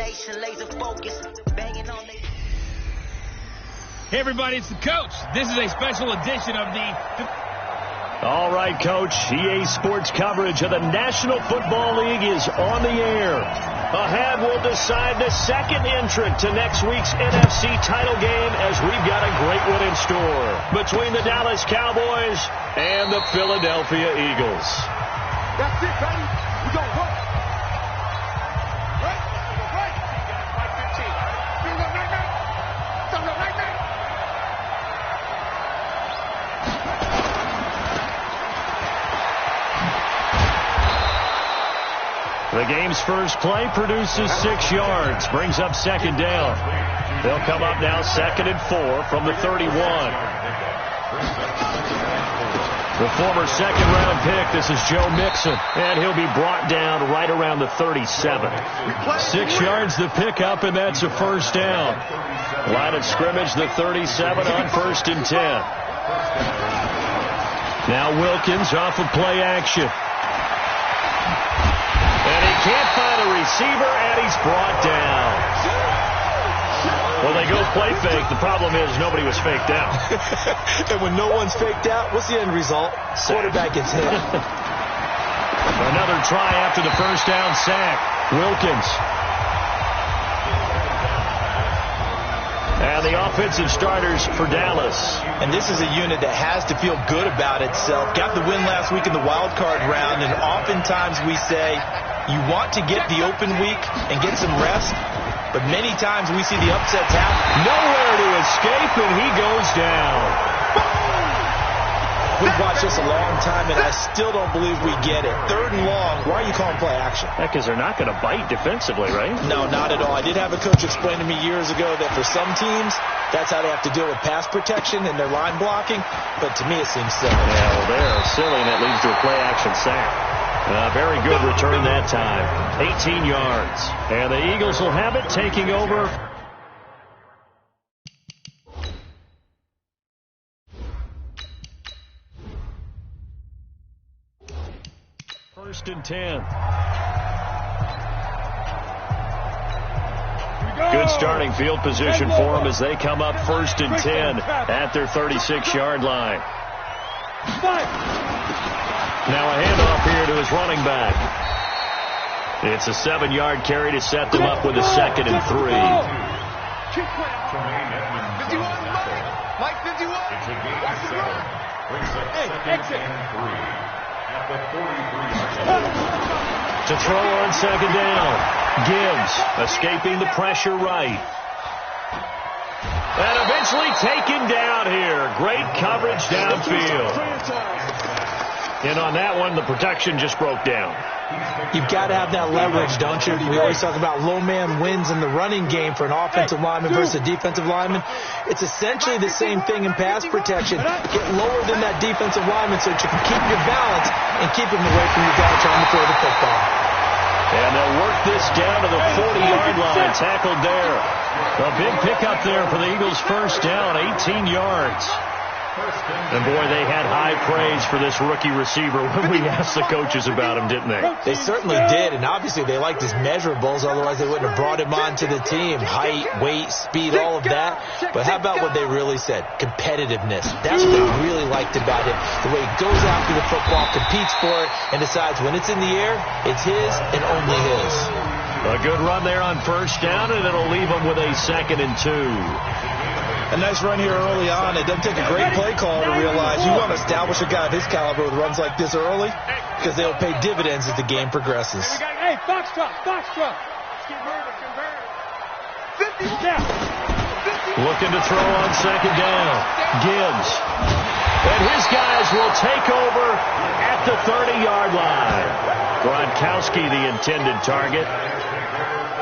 determination, laser focus, banging on the... Hey, everybody, it's the coach. This is a special edition of the... All right, Coach. EA Sports coverage of the National Football League is on the air. Ahead, we'll decide the second entrant to next week's NFC title game as we've got a great one in store between the Dallas Cowboys and the Philadelphia Eagles. That's it, baby. We go right. Right. Right. 15. Don't go right, right. Don't go right, right. The game's first play produces 6 yards, brings up second down. They'll come up now 2nd and 4 from the 31. The former second-round pick, this is Joe Mixon, and he'll be brought down right around the 37. 6 yards the pickup, and that's a first down. Line of scrimmage, the 37 on 1st and 10. Now Wilkins off of play action. And he can't find a receiver, and he's brought down. Well, they go play fake. The problem is nobody was faked out. And when no one's faked out, what's the end result? Quarterback gets hit. Another try after the first down sack. Wilkins. And the offensive starters for Dallas. And this is a unit that has to feel good about itself. Got the win last week in the wild card round, and oftentimes we say you want to get the open week and get some rest, but many times we see the upsets happen. Nowhere to escape, and he goes down. We've watched this a long time, and I still don't believe we get it. 3rd and long, why are you calling play action? Because they're not going to bite defensively, right? No, not at all. I did have a coach explain to me years ago that for some teams, that's how they have to deal with pass protection and their line blocking, but to me it seems silly. Yeah, well, they're silly, and it leads to a play action sack. Very good return that time. 18 yards. And the Eagles will have it, taking over. First and 10. Good starting field position for them as they come up 1st and 10 at their 36-yard line. Now a handoff here to his running back. It's a 7-yard carry to set them up with a 2nd and 3. Mike 51. Hey, exit. To throw on 2nd down. Gibbs escaping the pressure right. And eventually taken down here. Great coverage downfield. And on that one, the protection just broke down. You've got to have that leverage, don't you? We always talk about low man wins in the running game for an offensive lineman versus a defensive lineman. It's essentially the same thing in pass protection. Get lower than that defensive lineman so that you can keep your balance and keep him away from your guy trying to throw the football. And they'll work this down to the 40-yard line, tackled there. A big pickup there for the Eagles' first down, 18 yards. And, boy, they had high praise for this rookie receiver when we asked the coaches about him, didn't they? They certainly did, and obviously they liked his measurables, otherwise they wouldn't have brought him onto the team. Height, weight, speed, all of that. But how about what they really said? Competitiveness. That's what they really liked about him. The way he goes after the football, competes for it, and decides when it's in the air, it's his and only his. A good run there on first down, and it'll leave them with a 2nd and 2. A nice run here early on. It doesn't take a great play call to realize you want to establish a guy of his caliber with runs like this early because they'll pay dividends as the game progresses. Hey, foxtrot. Looking to throw on 2nd down. Gibbs. And his guys will take over at the 30-yard line. Gronkowski, the intended target.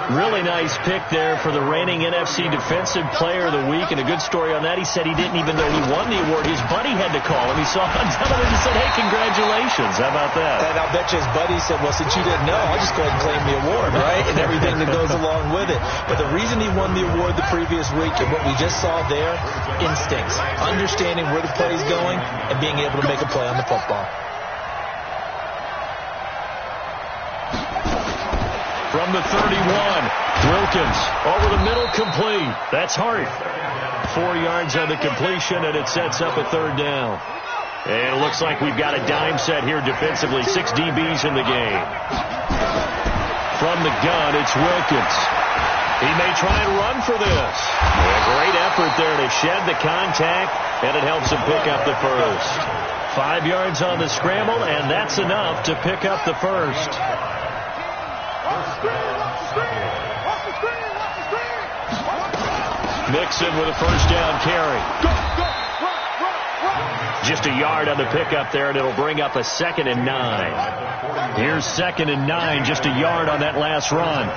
Really nice pick there for the reigning NFC Defensive Player of the Week. And a good story on that, he said he didn't even know he won the award. His buddy had to call him. He saw on television and said, hey, congratulations. How about that? And I'll bet you his buddy said, well, since you didn't know, I'll just go ahead and claim the award, right? And everything that goes along with it. But the reason he won the award the previous week and what we just saw there, instincts. Understanding where the play is going and being able to make a play on the football. From the 31, Wilkins over the middle, complete. That's Hart. 4 yards on the completion, and it sets up a third down. And it looks like we've got a dime set here defensively. 6 DBs in the game. From the gun, it's Wilkins. He may try and run for this. A great effort there to shed the contact, and it helps him pick up the first. 5 yards on the scramble, and that's enough to pick up the first. Mixon with a first down carry. Just a yard on the pickup there, and it'll bring up a 2nd and 9. Here's 2nd and 9, just a yard on that last run.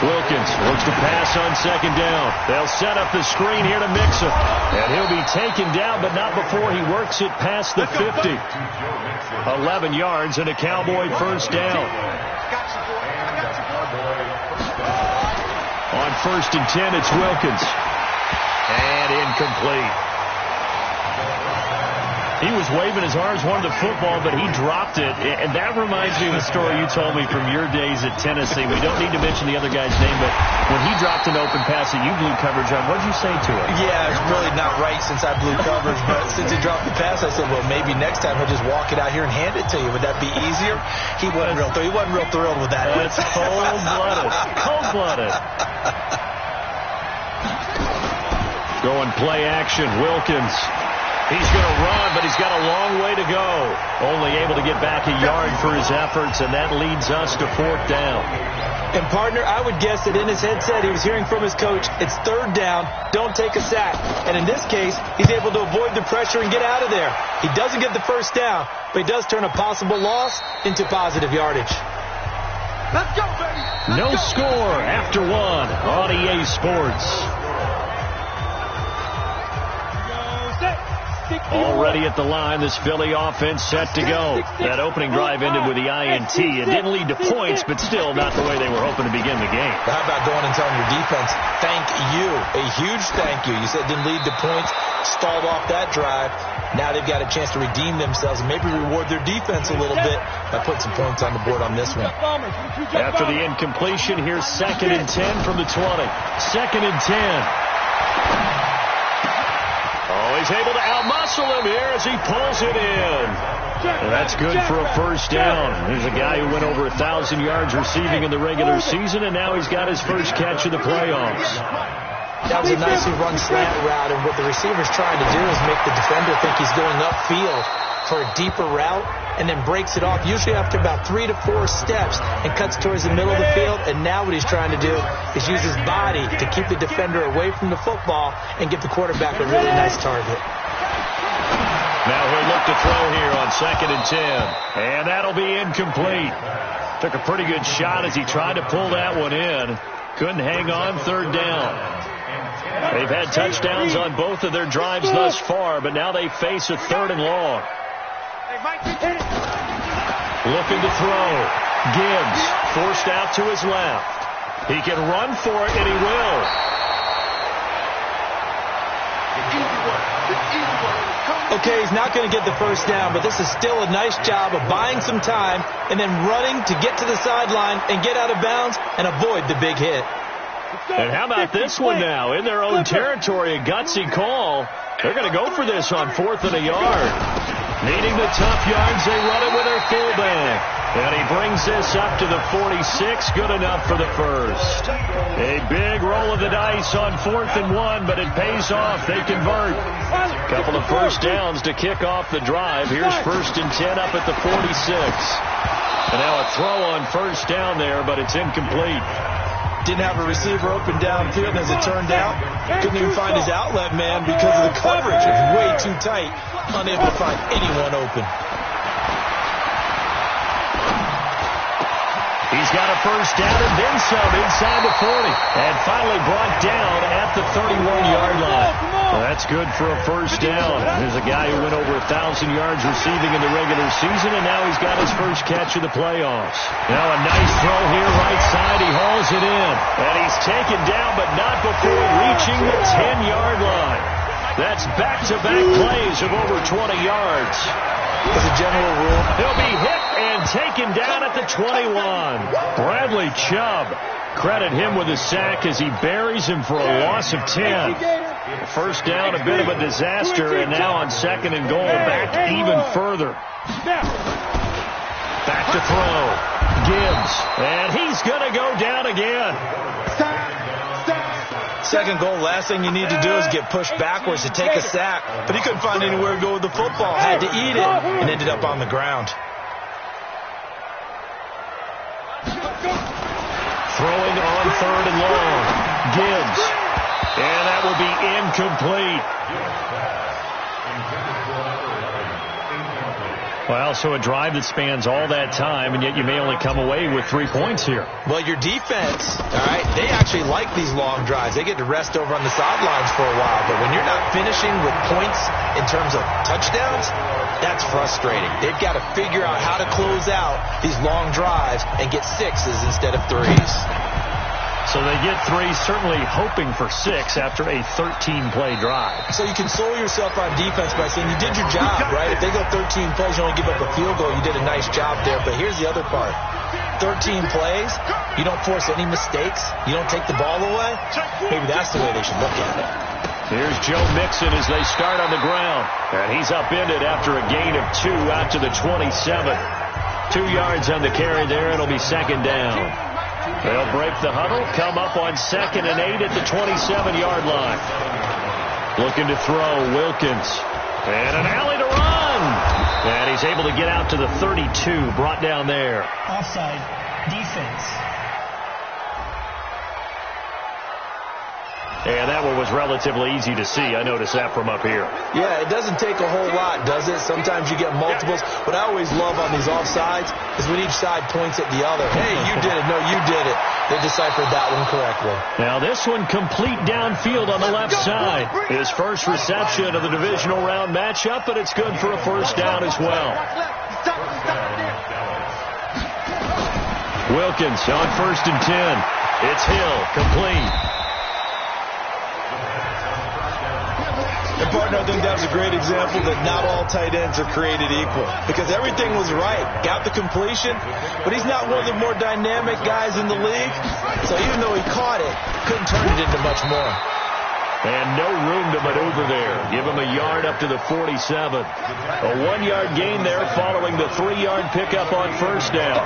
Wilkins looks to pass on 2nd down. They'll set up the screen here to Mixon. And he'll be taken down, but not before he works it past the 50. 11 yards and a Cowboy first down. On 1st and 10, it's Wilkins. And incomplete. He was waving his arms, wanted the football, but he dropped it. And that reminds me of a story you told me from your days at Tennessee. We don't need to mention the other guy's name, but when he dropped an open pass that you blew coverage on, what did you say to him? Yeah, it's really not right since I blew coverage, but since he dropped the pass, I said, well, maybe next time he'll just walk it out here and hand it to you. Would that be easier? He wasn't real thrilled with that. That's cold-blooded. Cold-blooded. Going play action, Wilkins. He's going to run, but he's got a long way to go. Only able to get back a yard for his efforts, and that leads us to 4th down. And, partner, I would guess that in his headset he was hearing from his coach, it's 3rd down, don't take a sack. And in this case, he's able to avoid the pressure and get out of there. He doesn't get the first down, but he does turn a possible loss into positive yardage. Let's go, baby. No score after 1 on EA Sports. Already at the line, this Philly offense set to go. That opening drive ended with the INT. It didn't lead to points, but still not the way they were hoping to begin the game. How about going and telling your defense, thank you, a huge thank you. You said it didn't lead to points, stalled off that drive. Now they've got a chance to redeem themselves and maybe reward their defense a little bit by putting some points on the board on this one. After the incompletion, here's 2nd and 10 from the 20. 2nd and 10. Oh, he's able to outmuscle him here as he pulls it in. And that's good for a first down. There's a guy who went over 1,000 yards receiving in the regular season, and now he's got his first catch of the playoffs. That was a nicely run slant route, and what the receiver's trying to do is make the defender think he's going upfield for a deeper route, and then breaks it off, usually after about 3 to 4 steps, and cuts towards the middle of the field. And now what he's trying to do is use his body to keep the defender away from the football and give the quarterback a really nice target. Now he'll look to throw here on 2nd and 10. And that'll be incomplete. Took a pretty good shot as he tried to pull that one in. Couldn't hang on, 3rd down. They've had touchdowns on both of their drives thus far, but now they face a 3rd and long. Looking to throw. Gibbs forced out to his left. He can run for it, and he will. Okay, he's not going to get the first down, but this is still a nice job of buying some time and then running to get to the sideline and get out of bounds and avoid the big hit. And how about this one now? In their own territory, a gutsy call. They're going to go for this on 4th and a yard. Needing the tough yards, they run it with their fullback. And he brings this up to the 46. Good enough for the first. A big roll of the dice on 4th and 1, but it pays off. They convert. A couple of first downs to kick off the drive. Here's 1st and 10 up at the 46. And now a throw on first down there, but it's incomplete. Didn't have a receiver open downfield, as it turned out. Couldn't even find his outlet man because of the coverage. It was way too tight. Unable to find anyone open. He's got a first down and then some inside the 40. And finally brought down at the 31-yard line. Well, that's good for a first down. There's a guy who went over 1,000 yards receiving in the regular season, and now he's got his first catch of the playoffs. Now a nice throw here right side. He hauls it in. And he's taken down, but not before reaching the 10-yard line. That's back-to-back plays of over 20 yards. as a general rule. He'll be hit and taken down at the 21. Bradley Chubb, credit him with a sack as he buries him for a loss of 10. First down, a bit of a disaster, and now on 2nd and goal, back even further. Back to throw. Gibbs, and he's going to go down again. 2nd goal, last thing you need to do is get pushed backwards to take a sack. But he couldn't find anywhere to go with the football. Had to eat it and ended up on the ground. Throwing on 3rd and long. Gibbs. And that will be incomplete. Well, so a drive that spans all that time, and yet you may only come away with 3 points here. Well, your defense, all right, they actually like these long drives. They get to rest over on the sidelines for a while. But when you're not finishing with points in terms of touchdowns, that's frustrating. They've got to figure out how to close out these long drives and get 6s instead of 3s. So they get 3, certainly hoping for 6 after a 13-play drive. So you console yourself on defense by saying you did your job, right? If they go 13 plays, you only give up a field goal, you did a nice job there. But here's the other part. 13 plays, you don't force any mistakes, you don't take the ball away. Maybe that's the way they should look at it. Here's Joe Mixon as they start on the ground. And he's upended after a gain of 2 out to the 27. 2 yards on the carry there. It'll be 2nd down. They'll break the huddle, come up on 2nd and 8 at the 27-yard line. Looking to throw, Wilkins. And an alley to run. And he's able to get out to the 32, brought down there. Offside defense. And that one was relatively easy to see. I noticed that from up here. Yeah, it doesn't take a whole lot, does it? Sometimes you get multiples. What I always love on these offsides is when each side points at the other. Hey, you did it. No, you did it. They deciphered that one correctly. Now this one complete downfield on the left side. His first reception of the divisional round matchup, but it's good for a first down as well. Wilkins on 1st and 10. It's Hill, complete. And, partner, I think that was a great example that not all tight ends are created equal. Because everything was right. Got the completion, but he's not one of the more dynamic guys in the league. So even though he caught it, couldn't turn it into much more. And no room to maneuver there. Give him a yard up to the 47. A 1-yard gain there following the 3-yard pickup on first down.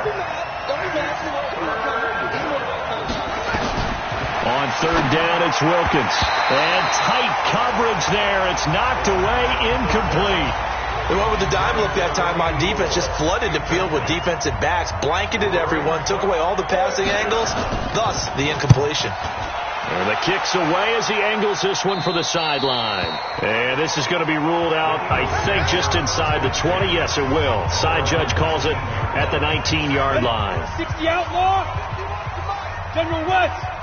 On 3rd down, it's Wilkins. And tight coverage there. It's knocked away, incomplete. They went with the dime look that time on defense, just flooded the field with defensive backs, blanketed everyone, took away all the passing angles, thus the incompletion. And the kick's away as he angles this one for the sideline. And this is going to be ruled out, I think, just inside the 20. Yes, it will. Side judge calls it at the 19-yard line. 60 outlaw. General West.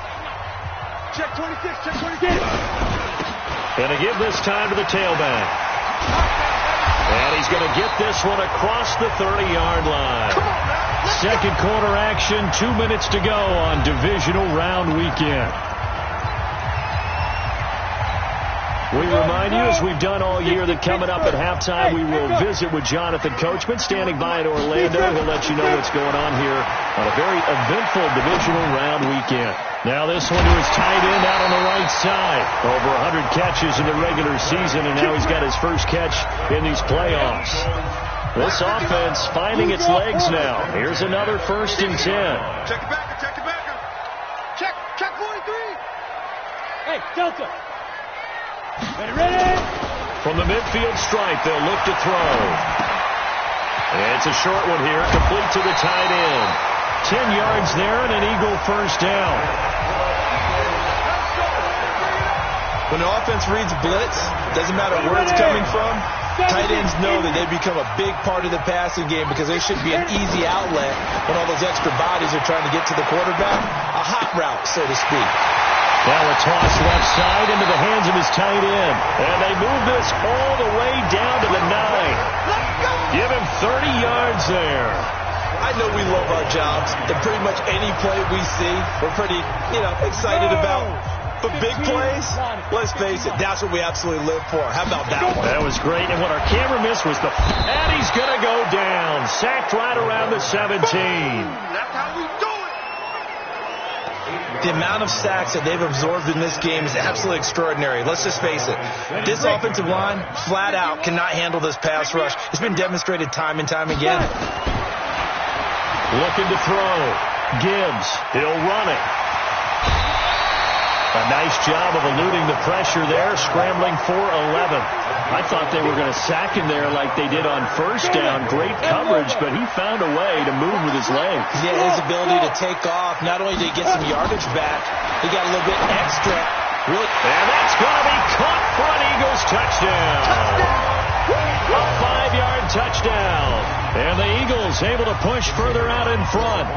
Check 26, check 26. Going to give this time to the tailback. And he's going to get this one across the 30-yard line. Second quarter action, 2 minutes to go on divisional round weekend. We remind you, as we've done all year, that coming up at halftime, we will visit with Jonathan Coachman, standing by in Orlando. He'll let you know what's going on here on a very eventful divisional round weekend. Now this one to his tight end out on the right side. Over 100 catches in the regular season, and now he's got his first catch in these playoffs. This offense finding its legs now. Here's another 1st and 10. Check it back, check it back. Check 43. Hey, Delta. Ready. From the midfield stripe, they'll look to throw. And it's a short one here, complete to the tight end. 10 yards there and an Eagle first down. When the offense reads blitz, doesn't matter where it's coming from, tight ends know that they become a big part of the passing game because they should be an easy outlet when all those extra bodies are trying to get to the quarterback. A hot route, so to speak. Now a toss left side into the hands of his tight end. And they move this all the way down to the 9. Give him 30 yards there. I know we love our jobs, and pretty much any play we see, we're pretty, excited about. type of big plays, let's face it, that's what we absolutely live for. How about that one? That was great, and what our camera missed was and he's going to go down. Sacked right around the 17. That's how we do it. The amount of sacks that they've absorbed in this game is absolutely extraordinary. Let's just face it. This offensive line, flat out, cannot handle this pass rush. It's been demonstrated time and time again. Looking to throw. Gibbs. He'll run it. A nice job of eluding the pressure there, scrambling for 11. I thought they were going to sack him there like they did on first down. Great coverage, but he found a way to move with his legs. Yeah, his ability to take off. Not only did he get some yardage back, he got a little bit extra. Really. And that's going to be caught for an Eagles touchdown. A 5-yard touchdown. And the Eagles able to push further out in front.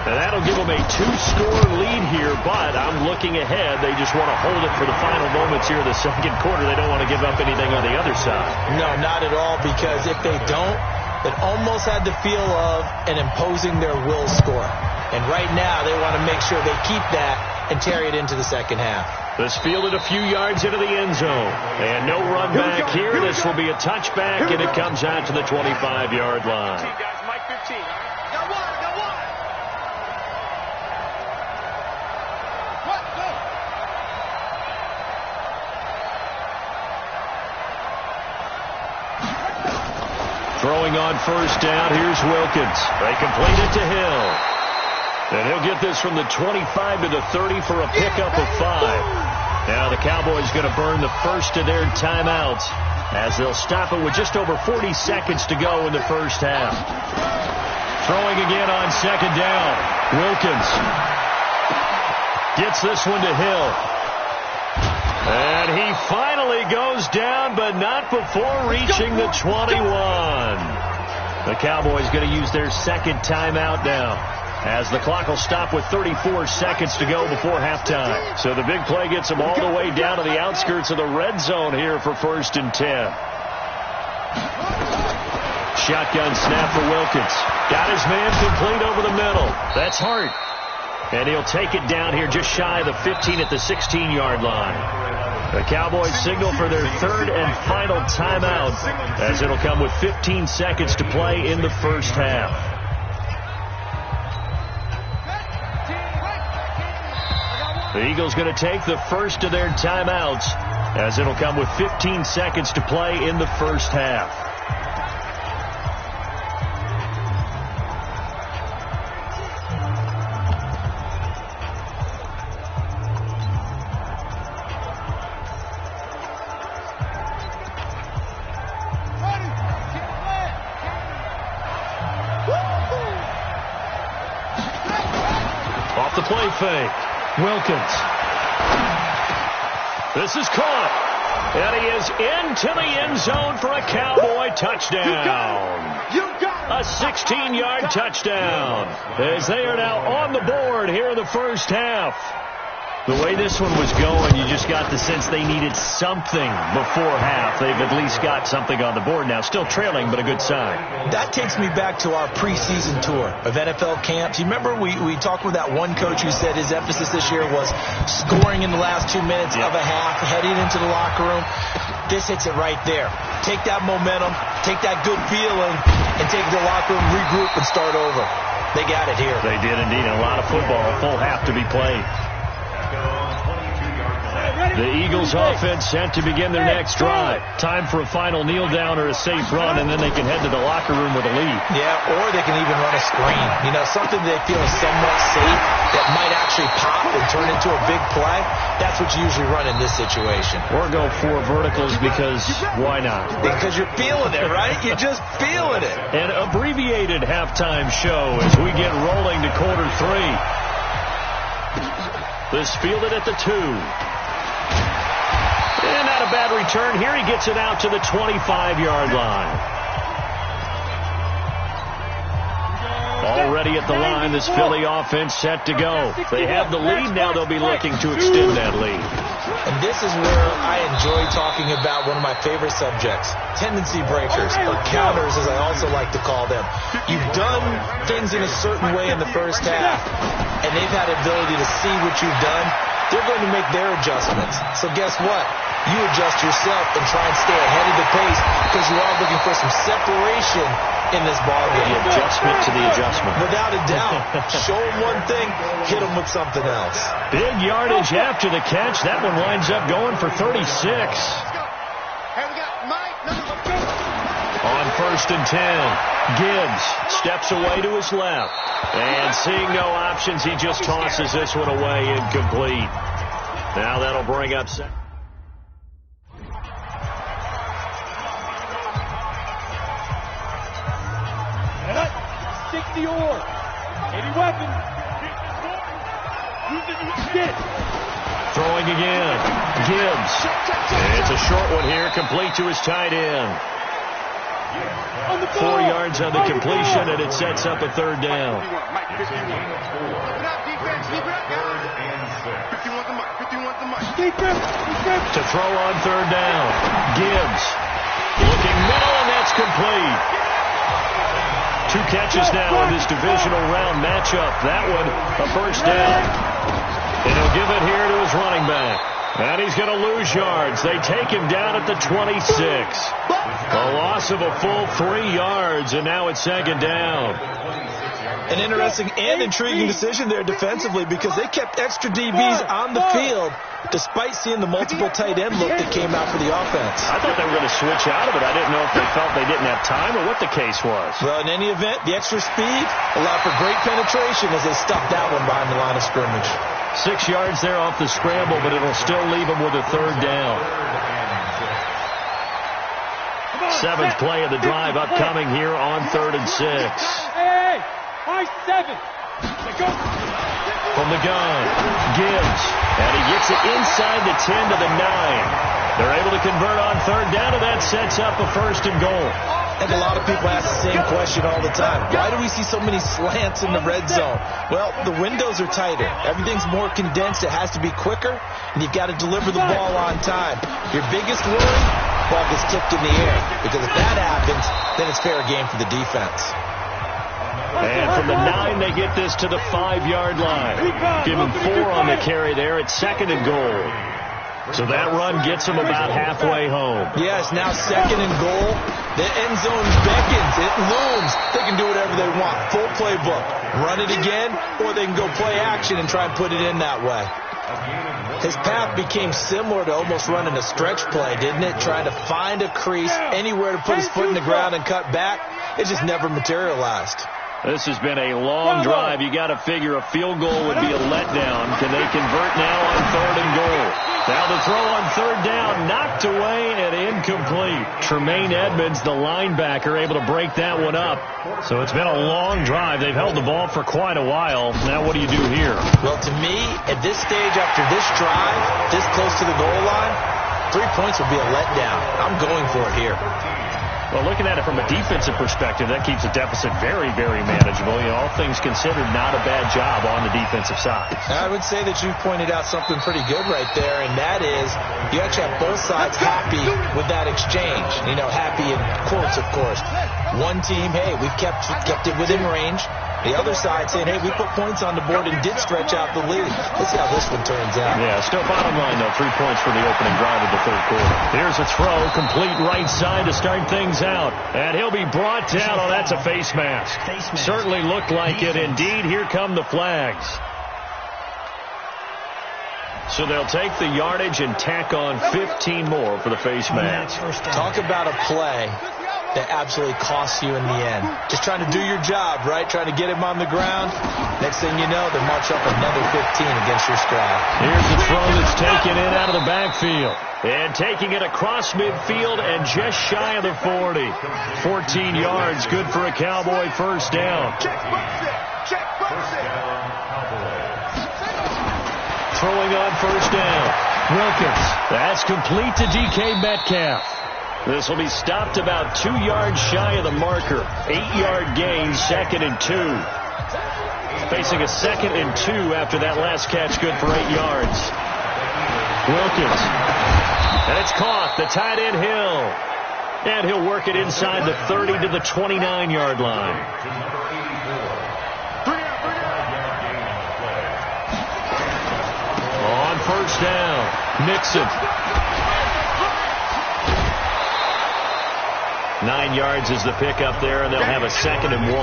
And that'll give them a 2-score lead here, but I'm looking ahead. They just want to hold it for the final moments here in the second quarter. They don't want to give up anything on the other side. No, not at all, because if they don't, it almost had the feel of an imposing their will score. And right now, they want to make sure they keep that and carry it into the second half. This fielded a few yards into the end zone. And no run back here. This will be a touchback, and it comes out to the 25-yard line. Mike 15. Got one. Throwing on first down, here's Wilkins. They complete it to Hill. And he'll get this from the 25 to the 30 for a pickup of 5. Now the Cowboys going to burn the first of their timeouts as they'll stop it with just over 40 seconds to go in the first half. Throwing again on second down. Wilkins gets this one to Hill. And he finally goes down, but not before reaching the 21. The Cowboys going to use their second timeout now, as the clock will stop with 34 seconds to go before halftime. So the big play gets them all the way down to the outskirts of the red zone here for 1st and 10. Shotgun snap for Wilkins. Got his man complete over the middle. That's Hart. And he'll take it down here just shy of the 15 at the 16-yard line. The Cowboys signal for their third and final timeout, as it'll come with 15 seconds to play in the first half. The Eagles going to take the first of their timeouts, as it'll come with 15 seconds to play in the first half. Off the play fake. Wilkins. This is caught. And he is into the end zone for a Cowboy touchdown. A 16-yard touchdown, as they are now on the board here in the first half. The way this one was going, you just got the sense they needed something before half. They've at least got something on the board now. Still trailing, but a good sign. That takes me back to our preseason tour of NFL camps. You remember we talked with that one coach who said his emphasis this year was scoring in the last 2 minutes of a half, heading into the locker room. This hits it right there. Take that momentum, take that good feeling, and take it to the locker room, regroup, and start over. They got it here. They did indeed. A lot of football, a full half to be played. The Eagles offense set to begin their next drive. Time for a final kneel down or a safe run, and then they can head to the locker room with a lead. Yeah, or they can even run a screen. You know, something they feel is somewhat safe that might actually pop and turn into a big play. That's what you usually run in this situation. Or go for verticals, because why not? Because you're feeling it, right? You're just feeling it. An abbreviated halftime show as we get rolling to quarter 3. This fielded at the 2. And not a bad return here. He gets it out to the 25-yard line. Already at the line, this Philly offense set to go. They have the lead. Now they'll be looking to extend that lead. And this is where I enjoy talking about one of my favorite subjects, tendency breakers, or counters as I also like to call them. You've done things in a certain way in the first half, and they've had the ability to see what you've done they're going to make their adjustments. So guess what? You adjust yourself and try and stay ahead of the pace because you are looking for some separation in this ball game. The adjustment to the adjustment. Without a doubt. Show them one thing, hit them with something else. Big yardage after the catch. That one winds up going for 36. On 1st and 10, Gibbs steps away to his left. And seeing no options, he just tosses this one away, incomplete. Now that'll bring up second. Stick the oar. Any weapon. Get it. Throwing again. Gibbs. It's a short one here, complete to his tight end. 4 yards on the completion, and it sets up a 3rd down. To throw on 3rd down. Gibbs. Looking middle, and that's complete. 2 catches now in this divisional round matchup. That one, a 1st down. And he'll give it here to his running back. And he's going to lose yards. They take him down at the 26. A loss of a full 3 yards, and now it's 2nd down. An interesting and intriguing decision there defensively because they kept extra DBs on the field despite seeing the multiple tight end look that came out for the offense. I thought they were going to switch out of it. I didn't know if they felt they didn't have time or what the case was. Well, in any event, the extra speed allowed for great penetration as they stuffed that one behind the line of scrimmage. 6 yards there off the scramble, but it'll still leave them with a 3rd down. 7th play of the drive upcoming here on 3rd and 6. Hey, high 7. From the gun, Gibbs, and he gets it inside the 10 to the 9. They're able to convert on 3rd down, and that sets up a 1st and goal. I think a lot of people ask the same question all the time. Why do we see so many slants in the red zone? Well, the windows are tighter. Everything's more condensed. It has to be quicker, and you've got to deliver the ball on time. Your biggest worry, ball gets tipped in the air, because if that happens, then it's fair game for the defense. And from the 9, they get this to the 5-yard line. Give him 4 on the carry there at 2nd and goal. So that run gets them about halfway home. Yes, now 2nd and goal. The end zone beckons. It looms. They can do whatever they want. Full playbook. Run it again, or they can go play action and try and put it in that way. His path became similar to almost running a stretch play, didn't it? Trying to find a crease, anywhere to put his foot in the ground and cut back. It just never materialized. This has been a long drive. You got to figure a field goal would be a letdown. Can they convert now on 3rd and goal? Now the throw on 3rd down, knocked away and incomplete. Tremaine Edmonds, the linebacker, able to break that one up. So it's been a long drive. They've held the ball for quite a while. Now what do you do here? Well, to me, at this stage after this drive, this close to the goal line, 3 points would be a letdown. I'm going for it here. Well, looking at it from a defensive perspective, that keeps the deficit very, very manageable. You know, all things considered, not a bad job on the defensive side. I would say that you've pointed out something pretty good right there, and that is you actually have both sides happy with that exchange. You know, happy in quotes, of course. One team, hey, we've kept it within range. The other side saying, hey, we put points on the board and did stretch out the lead. Let's see how this one turns out. Yeah, still bottom line, though, 3 points for the opening drive of the 3rd quarter. Here's a throw, complete right side to start things out. And he'll be brought down. Oh, that's a face mask. Certainly looked like it. Indeed, here come the flags. So they'll take the yardage and tack on 15 more for the face mask. Talk about a play that absolutely costs you in the end. Just trying to do your job, right? Trying to get him on the ground. Next thing you know, they march up another 15 against your squad. Here's the throw that's taken in out of the backfield. And taking it across midfield and just shy of the 40. 14 yards, good for a Cowboy 1st down. Throwing on 1st down. Wilkins. That's complete to DK Metcalf. This will be stopped about 2 yards shy of the marker. 8-yard gain, 2nd and 2. Facing a 2nd and 2 after that last catch, good for 8 yards. Wilkins. And it's caught. The tight end Hill. And he'll work it inside the 30 to the 29-yard line. On first down. Mixon. 9 yards is the pickup there, and they'll have a 2nd and 1.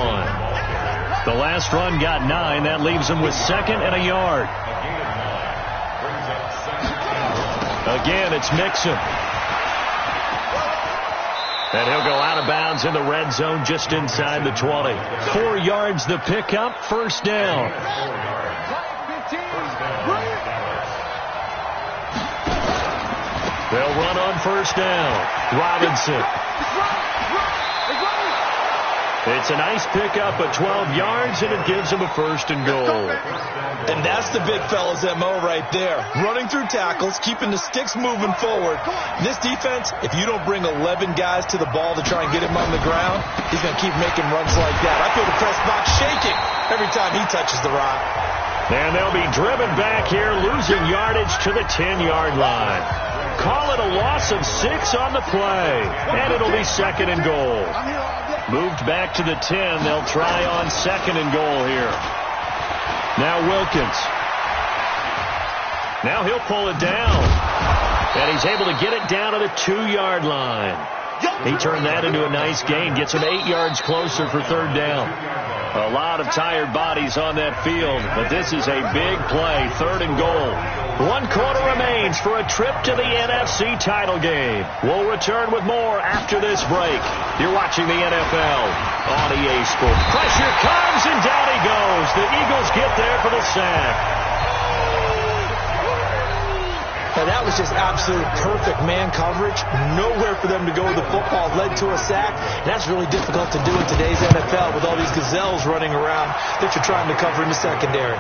The last run got 9. That leaves them with 2nd and a yard. Again, it's Mixon. And he'll go out of bounds in the red zone just inside the 20. 4 yards the pickup, first down. They'll run on first down. Robinson. It's a nice pickup of 12 yards, and it gives them a 1st and goal. And that's the big fella's MO right there. Running through tackles, keeping the sticks moving forward. This defense, if you don't bring 11 guys to the ball to try and get him on the ground, he's going to keep making runs like that. I feel the press box shaking every time he touches the rock. And they'll be driven back here, losing yardage to the 10-yard line. Call it a loss of 6 on the play, and it'll be 2nd and goal. Moved back to the 10. They'll try on 2nd and goal here. Now Wilkins. Now he'll pull it down. And he's able to get it down to the 2-yard line. He turned that into a nice gain. Gets him 8 yards closer for 3rd down. A lot of tired bodies on that field, but this is a big play. 3rd and goal. 1 quarter remains for a trip to the NFC title game. We'll return with more after this break. You're watching the NFL on EA Sports. Pressure comes, and down he goes. The Eagles get there for the sack. And that was just absolute perfect man coverage. Nowhere for them to go with the football. Led to a sack. And that's really difficult to do in today's NFL with all these gazelles running around that you're trying to cover in the secondary.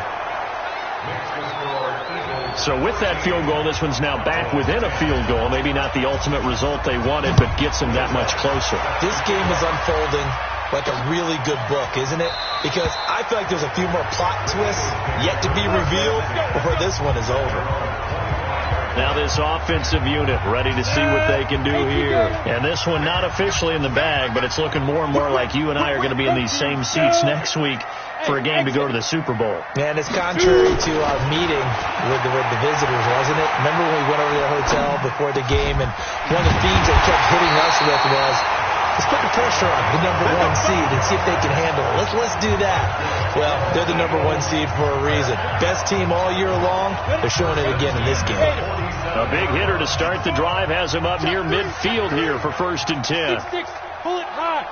So with that field goal, this one's now back within a field goal. Maybe not the ultimate result they wanted, but gets them that much closer. This game is unfolding like a really good book, isn't it? Because I feel like there's a few more plot twists yet to be revealed before this one is over. Now this offensive unit ready to see what they can do here. And this one not officially in the bag, but it's looking more and more like you and I are going to be in these same seats next week for a game to go to the Super Bowl. And it's contrary to our meeting with the visitors, wasn't it? Remember when we went over to the hotel before the game, and one of the themes they kept hitting us with was, let's put the pressure on the number 1 seed and see if they can handle it. Let's do that. Well, they're the number 1 seed for a reason. Best team all year long. They're showing it again in this game. A big hitter to start the drive has him up near midfield here for 1st and 10. Pull it high.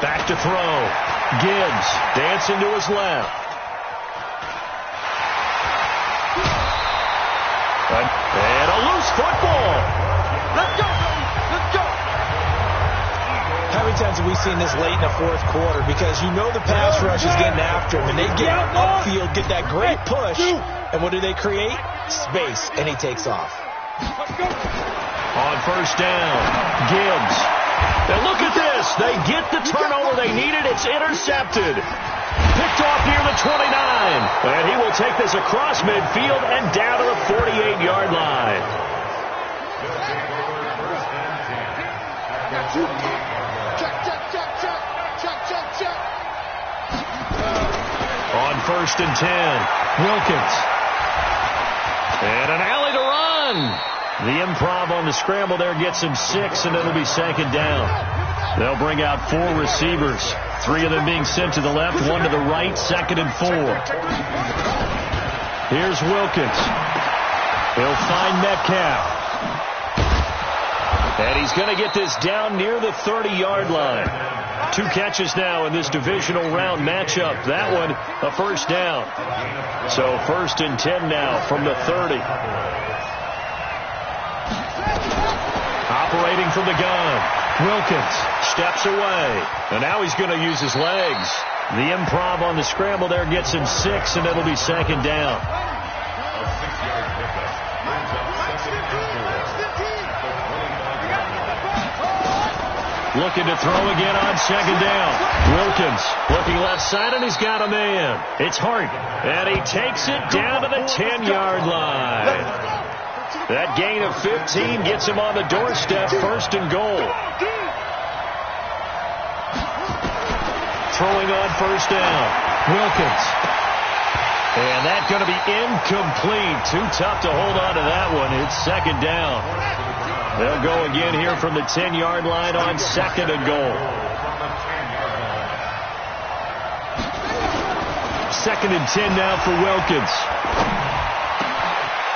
Back to throw. Gibbs dancing to his left. And a loose football. Let's go. Let's go. How many times have we seen this late in the 4th quarter? Because you know the pass rush is getting after him, and they get upfield, get that great push, and what do they create? Space, and he takes off. On 1st down, Gibbs. And look at this. They get the turnover they needed. It's intercepted. Picked off near the 29. And he will take this across midfield and down to the 48-yard line. On 1st and 10, Wilkins. And an alley to run. The improv on the scramble there gets him 6, and it'll be 2nd down. They'll bring out 4 receivers, 3 of them being sent to the left, 1 to the right, 2nd and 4. Here's Wilkins. He'll find Metcalf. And he's going to get this down near the 30-yard line. 2 catches now in this divisional round matchup. That one, a 1st down. So 1st and 10 now from the 30. Operating from the gun. Wilkins steps away. And now he's going to use his legs. The improv on the scramble there gets him 6, and it'll be 2nd down. Looking to throw again on 2nd down. Wilkins looking left side, and he's got a man. It's Hart. And he takes it down to the 10-yard line. That gain of 15 gets him on the doorstep, 1st and goal. Throwing on 1st down. Wilkins. And that's going to be incomplete. Too tough to hold on to that one. It's second down. They'll go again here from the 10-yard line on second and goal. Second and 10 now for Wilkins.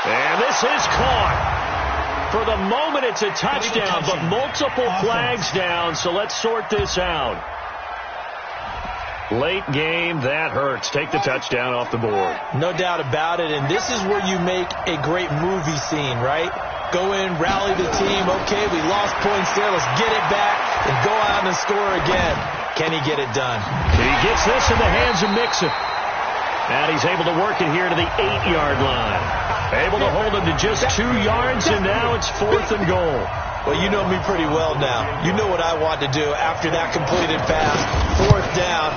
And this is caught. For the moment, it's a touchdown, but multiple flags down, so let's sort this out. Late game, that hurts. Take the touchdown off the board. No doubt about it, and this is where you make a great movie scene, right? Go in, rally the team. Okay, we lost points there. Let's get it back and go out and score again. Can he get it done? He gets this in the hands of Mixon. And he's able to work it here to the 8-yard line. Able to hold him to just 2 yards, and now it's fourth and goal. Well, you know me pretty well now. You know what I want to do after that completed pass. Fourth down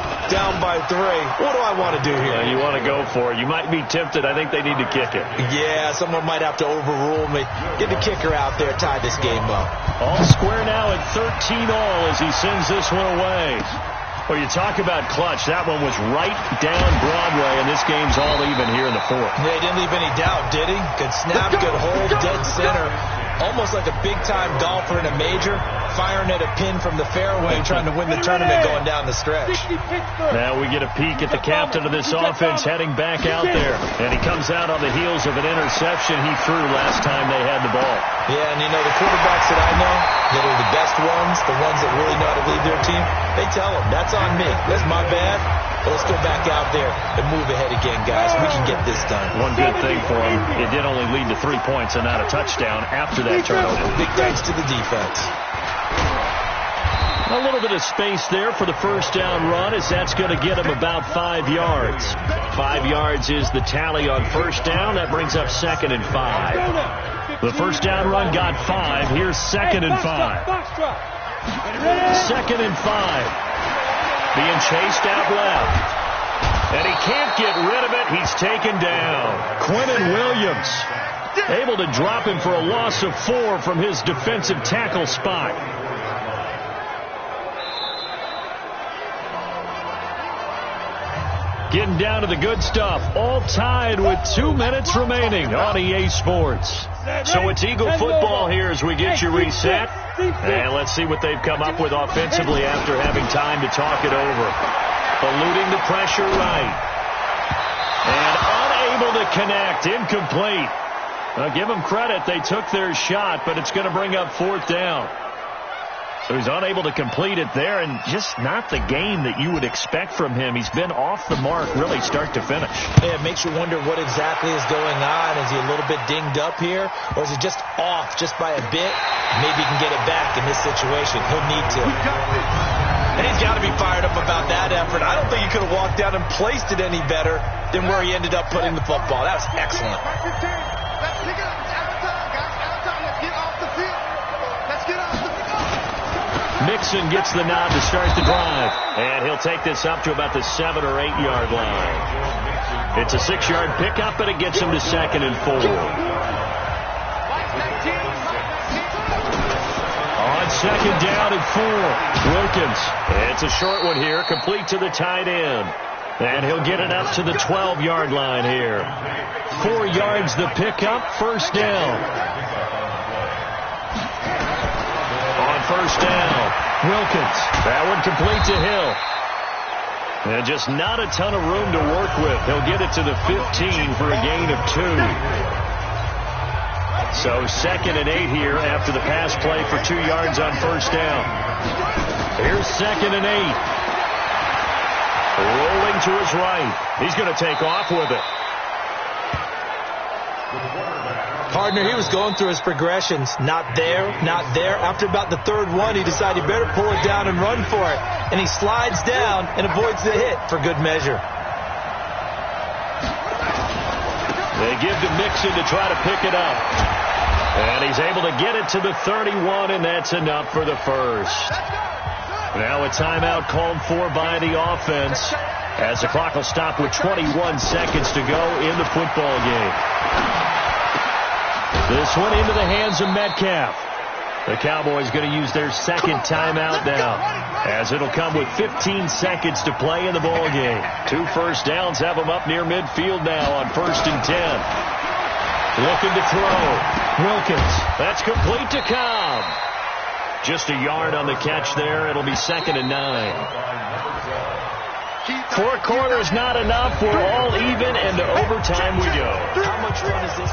by 3. What do I want to do here? You want to go for it. You might be tempted. I think they need to kick it. Yeah, someone might have to overrule me. Get the kicker out there, tie this game up. All square now at 13 all as he sends this one away. Well, you talk about clutch. That one was right down Broadway, and this game's all even here in the fourth. Yeah, he didn't leave any doubt, did he? Good snap, good hold, dead center. Almost like a big-time golfer in a major, firing at a pin from the fairway, trying to win the tournament going down the stretch. Now we get a peek at the captain of this offense heading back out there. And he comes out on the heels of an interception he threw last time they had the ball. Yeah, and you know, the quarterbacks that I know that are the best ones, the ones that really know how to lead their team, they tell them, that's on me. That's my bad. But let's go back out there and move ahead again, guys. We can get this done. One good thing for him, it did only lead to 3 points and not a touchdown after that turnover. Big thanks to the defense. A little bit of space there for the first down run, as that's going to get him about 5 yards. 5 yards is the tally on first down. That brings up second and 5. The first down run got 5. Here's second and 5. Second and 5. Being chased out left. And he can't get rid of it. He's taken down. Quentin Williams able to drop him for a loss of 4 from his defensive tackle spot. Getting down to the good stuff. All tied with 2 minutes remaining on EA Sports. So it's Eagle football here as we get you reset. And let's see what they've come up with offensively after having time to talk it over. Eluding the pressure right. And unable to connect. Incomplete. Now, give them credit. They took their shot, but it's going to bring up fourth down. So he's unable to complete it there, and just not the game that you would expect from him. He's been off the mark really start to finish. Yeah, it makes you wonder what exactly is going on. Is he a little bit dinged up here, or is he just off just by a bit? Maybe he can get it back in this situation. He'll need to. And he's got to be fired up about that effort. I don't think he could have walked down and placed it any better than where he ended up putting the football. That was excellent. Mixon gets the nod to start the drive, and he'll take this up to about the 7 or 8 yard line. It's a 6-yard pickup, and it gets him to second and 4. On second down and 4, Wilkins. It's a short one here, complete to the tight end. And he'll get it up to the 12-yard line here. 4 yards the pickup, first down. First down, Wilkins. That one complete to Hill. And just not a ton of room to work with. He'll get it to the 15 for a gain of 2. So second and 8 here after the pass play for 2 yards on first down. Here's second and 8. Rolling to his right. He's going to take off with it. Partner, he was going through his progressions. Not there, not there. After about the third one, he decided he better pull it down and run for it. And he slides down and avoids the hit for good measure. They give to Mixon to try to pick it up. And he's able to get it to the 31, and that's enough for the first. Now a timeout called for by the offense as the clock will stop with 21 seconds to go in the football game. This one into the hands of Metcalf. The Cowboys going to use their second timeout now, as it'll come with 15 seconds to play in the ball game. 2 first downs have them up near midfield now on 1st and 10. Looking to throw. Wilkins. That's complete to Cobb. Just a yard on the catch there. It'll be 2nd and 9. 4 quarters not enough. We're all even, and to overtime we go. How much fun is this?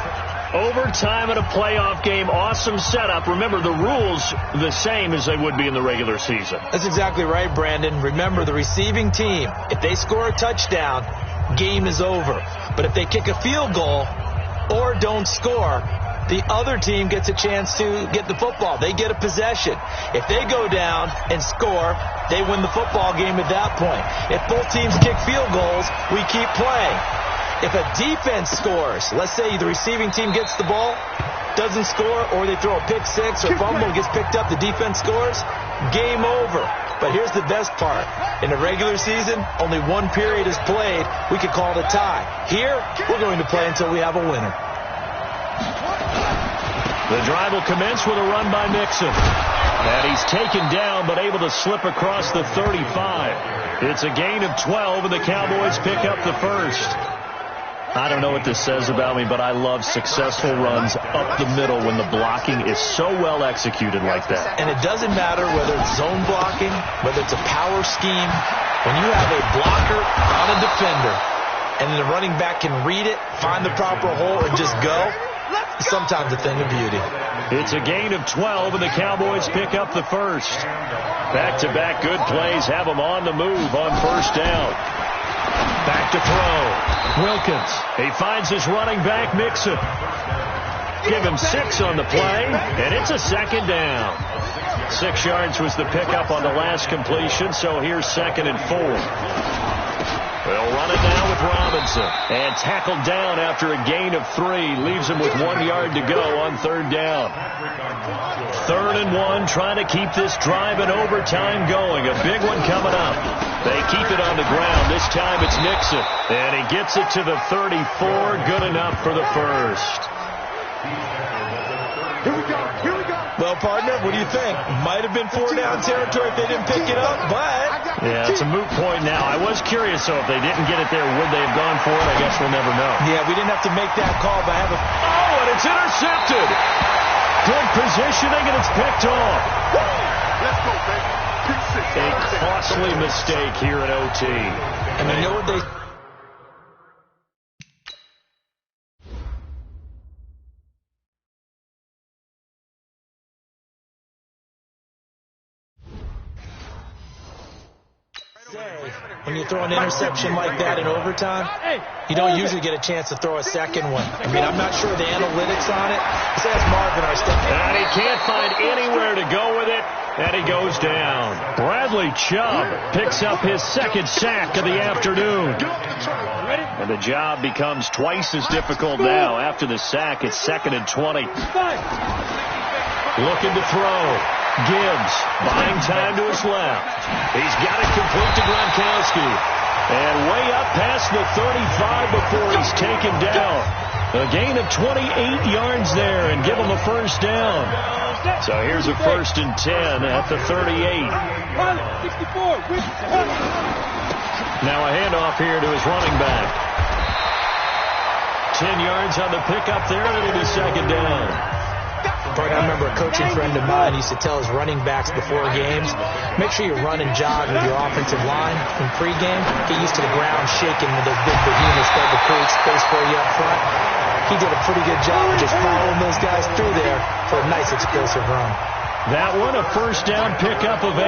Overtime in a playoff game. Awesome setup. Remember, the rules the same as they would be in the regular season. That's exactly right, Brandon. Remember, the receiving team, if they score a touchdown, game is over. But if they kick a field goal or don't score, the other team gets a chance to get the football. They get a possession. If they go down and score, they win the football game at that point. If both teams kick field goals, we keep playing. If a defense scores, let's say the receiving team gets the ball, doesn't score, or they throw a pick six or fumble, gets picked up, the defense scores, game over. But here's the best part. In the regular season, only 1 period is played. We could call it a tie. Here, we're going to play until we have a winner. The drive will commence with a run by Mixon. And he's taken down, but able to slip across the 35. It's a gain of 12, and the Cowboys pick up the first. I don't know what this says about me, but I love successful runs up the middle when the blocking is so well executed like that. And it doesn't matter whether it's zone blocking, whether it's a power scheme. When you have a blocker on a defender, and the running back can read it, find the proper hole, and just go, it's sometimes a thing of beauty. It's a gain of 12, and the Cowboys pick up the first. Back-to-back good plays have them on the move on 1st down. Back to throw. Wilkins. He finds his running back, Mixon. Give him 6 on the play, and it's a 2nd down. 6 yards was the pickup on the last completion, so here's 2nd and 4. They'll run it now with Robinson. And tackled down after a gain of 3. Leaves him with 1 yard to go on 3rd down. 3rd and 1, trying to keep this drive in overtime going. A big one coming up. They keep it on the ground. This time it's Mixon. And he gets it to the 34. Good enough for the first. Here we go. Here we go. Well, partner, what do you think? Might have been 4 down territory if they didn't pick it up, but... Yeah, it's a moot point now. I was curious, though, if they didn't get it there, would they have gone for it? I guess we'll never know. Yeah, we didn't have to make that call, but I have a... Oh, and it's intercepted. Good positioning, and it's picked off. Let's go, baby. A costly mistake here in OT. And you know what they... When you throw an interception like that in overtime, you don't usually get a chance to throw a second one. I mean, I'm not sure the analytics on it. Let's ask Marvin, our step. And he can't find anywhere to go with it, and he goes down. Bradley Chubb picks up his 2nd sack of the afternoon. And the job becomes twice as difficult now. After the sack, it's 2nd and 20. Looking to throw. Gibbs buying time to his left. He's got it complete to Gronkowski. And way up past the 35 before he's taken down. A gain of 28 yards there and give him a 1st down. So here's a 1st and 10 at the 38. Now a handoff here to his running back. 10 yards on the pickup there, and it'll be 2nd down. I remember a coaching friend of mine used to tell his running backs before games, make sure you run and jog with your offensive line in pregame. Get used to the ground shaking with those big behemoths that will create space for you up front. He did a pretty good job of just following those guys through there for a nice explosive run. That one a 1st down pickup of 8.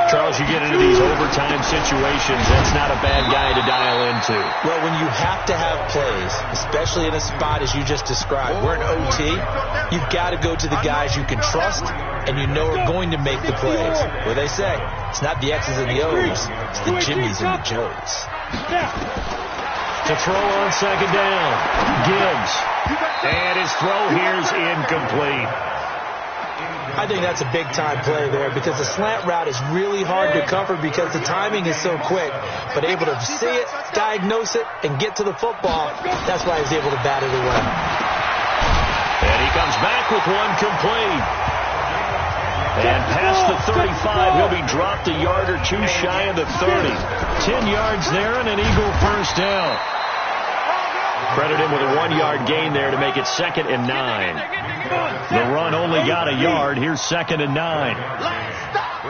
Charles, you get into these overtime situations, that's not a bad guy to dial into. Well, when you have to have plays, especially in a spot as you just described, we're in OT, you've got to go to the guys you can trust and you know are going to make the plays. What they say, it's not the X's and the O's, it's the Jimmies and the Joes. To throw on 2nd down, Gibbs. And his throw here's incomplete. I think that's a big-time play there because the slant route is really hard to cover because the timing is so quick. But able to see it, diagnose it, and get to the football, that's why he was able to bat it away. And he comes back with one complete. And past the 35, he'll be dropped a yard or two shy of the 30. 10 yards there and an Eagle first down. Credit him with a 1-yard gain there to make it 2nd and 9. The run only got a yard. Here's 2nd and 9. Last stop.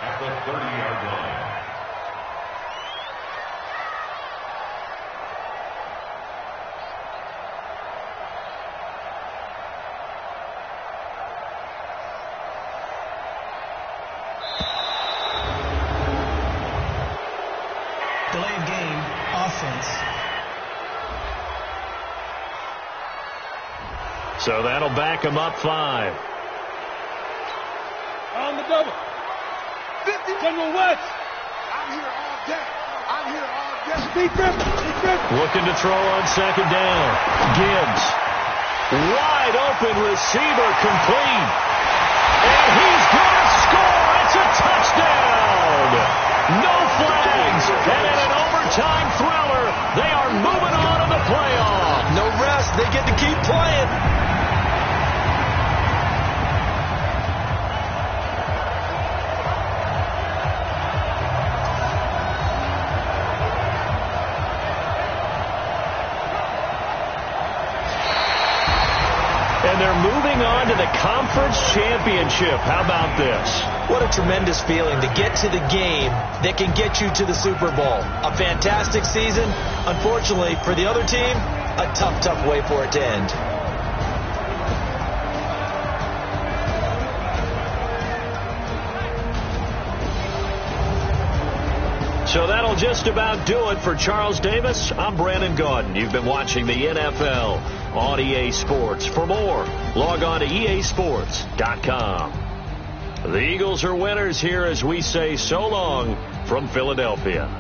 At the 30-yard line. Delay of game, offense. So that'll back him up 5. On the double. 50. General West. I'm here all day. Looking to throw on 2nd down. Gibbs. Wide open receiver complete. And he's going to score. It's a touchdown. No flags. And in an overtime thriller, they are moving on to the playoff. No rest. They get to keep playing. And they're moving on to the conference championship. How about this? What a tremendous feeling to get to the game that can get you to the Super Bowl. A fantastic season. Unfortunately, for the other team, a tough way for it to end. So that'll just about do it for Charles Davis. I'm Brandon Gaudin. You've been watching the NFL on EA Sports. For more, log on to easports.com. The Eagles are winners here as we say so long from Philadelphia.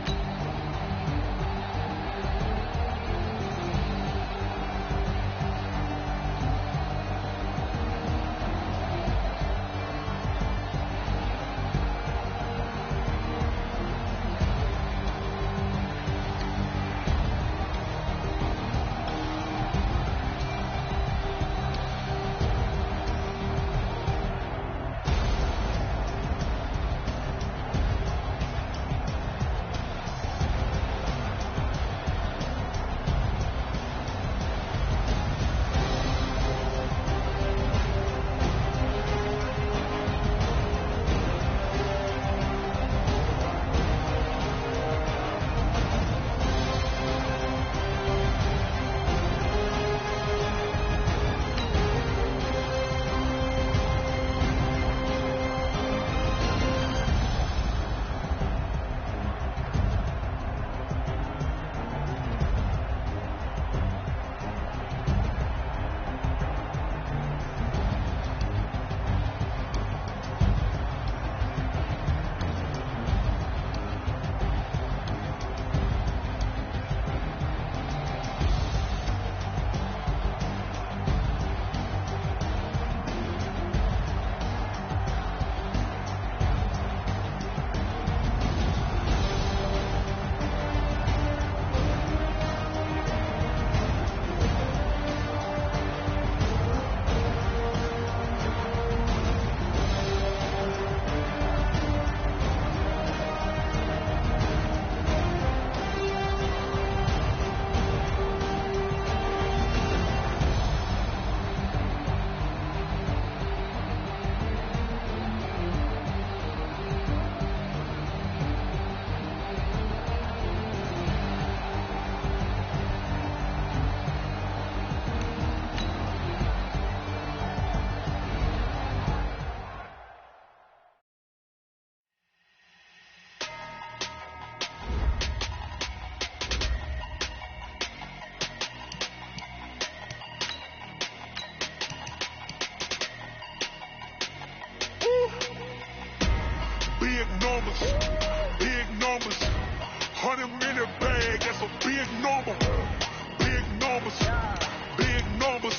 Big numbers. 100-minute bag, that's a big number. Big numbers. Big numbers.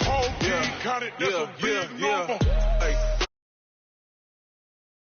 Whole team counted, that's a big number.